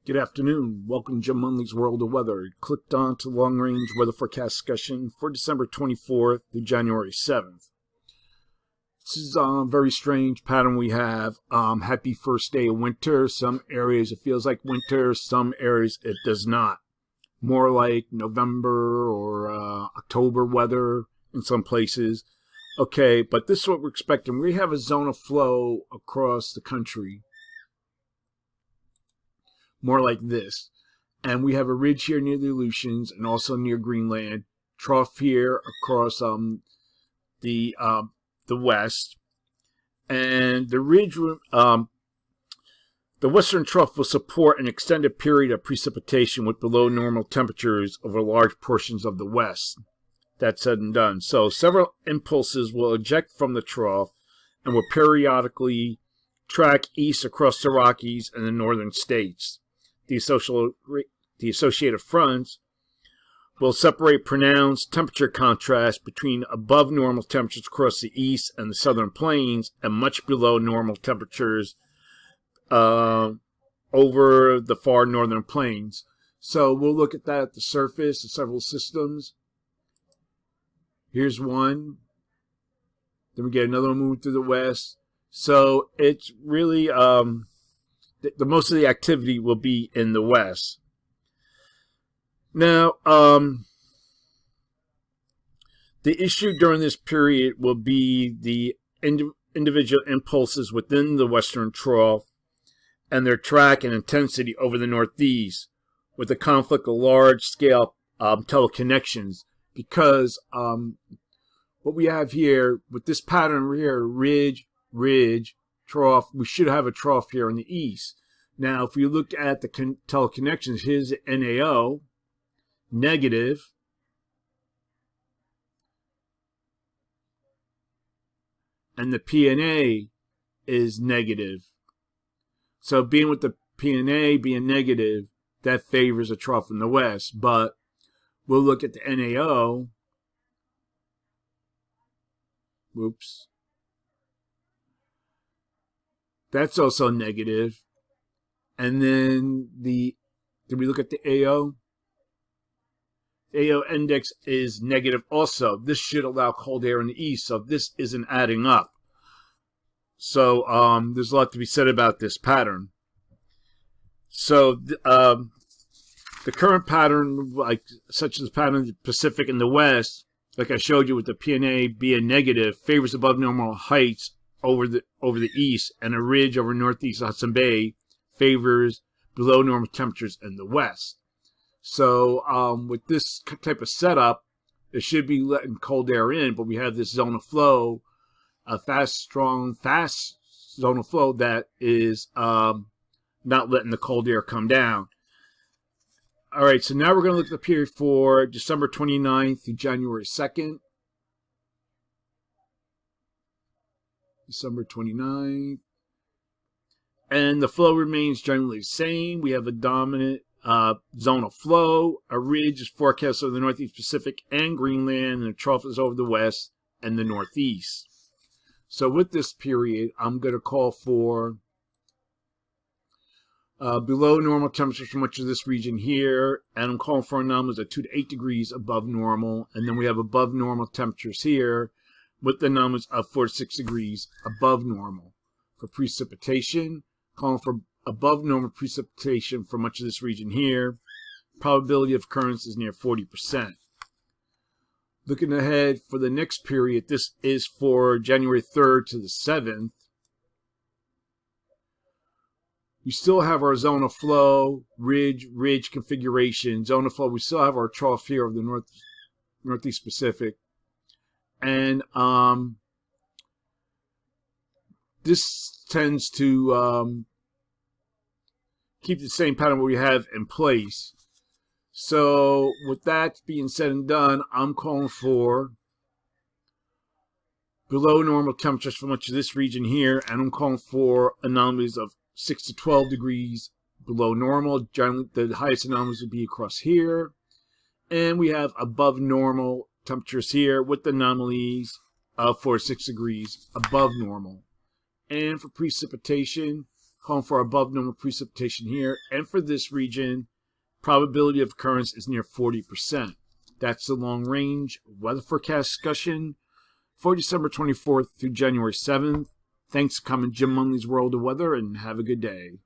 Good afternoon. Welcome to Jim Munley's World of Weather. Clicked on to long range weather forecast discussion for December 24th through January 7th. This is a very strange pattern we have. Happy first day of winter. Some areas it feels like winter, some areas it does not. More like November or October weather in some places. Okay, but this is what we're expecting. We have a zone of flow across the country. More like this. And we have a ridge here near the Aleutians and also near Greenland. Trough here across the west. And the ridge, the western trough will support an extended period of precipitation with below normal temperatures over large portions of the west. That's said and done. So several impulses will eject from the trough and will periodically track east across the Rockies and the northern states. The associated fronts will separate pronounced temperature contrast between above normal temperatures across the east and the southern plains and much below normal temperatures over the far northern plains. So we'll look at that at the surface of several systems. Here's one. Then we get another one moving through the west. So it's really the most of the activity will be in the west. Now, the issue during this period will be the individual impulses within the western trough and their track and intensity over the northeast, with the conflict of large-scale teleconnections. Because what we have here with this pattern here, ridge, trough, we should have a trough here in the east. Now, if we look at the teleconnections, here's the NAO, negative, and the PNA is negative. So being with the PNA being negative, that favors a trough in the west. But we'll look at the NAO. Whoops. That's also negative. And then did we look at the AO? The AO index is negative also. This should allow cold air in the east, so this isn't adding up. So there's a lot to be said about this pattern. So the current pattern, like such as the pattern in the Pacific and the West, like I showed you with the PNA being negative, favors above normal heights over the east, and a ridge over northeast Hudson Bay favors below normal temperatures in the west. So with this type of setup, it should be letting cold air in, but we have this zone of flow, a fast zone of flow that is not letting the cold air come down. All right, so now we're going to look at the period for December 29th through January 2nd. December 29th. And the flow remains generally the same. We have a dominant zone of flow. A ridge is forecast over the northeast Pacific and Greenland, and the trough is over the west and the northeast. So with this period, I'm going to call for below normal temperatures for much of this region here, and I'm calling for anomalies of 2 to 8 degrees above normal, and then we have above normal temperatures here with the anomalies of 4 to 6 degrees above normal. For precipitation, calling for above normal precipitation for much of this region here. Probability of occurrence is near 40%. Looking ahead for the next period, this is for January 3rd to the 7th. We still have our zone of flow, ridge configuration. Zone of flow, we still have our trough here of the northeast Pacific. And this tends to keep the same pattern we have in place. So with that being said and done, I'm calling for below normal temperatures for much of this region here, and I'm calling for anomalies of 6 to 12 degrees below normal. Generally, the highest anomalies would be across here. And we have above normal temperatures here with anomalies of 4 to 6 degrees above normal. And for precipitation, calling for above normal precipitation here. And for this region, probability of occurrence is near 40%. That's the long range weather forecast discussion for December 24th through January 7th. Thanks for coming, Jim Munley's World of Weather, and have a good day.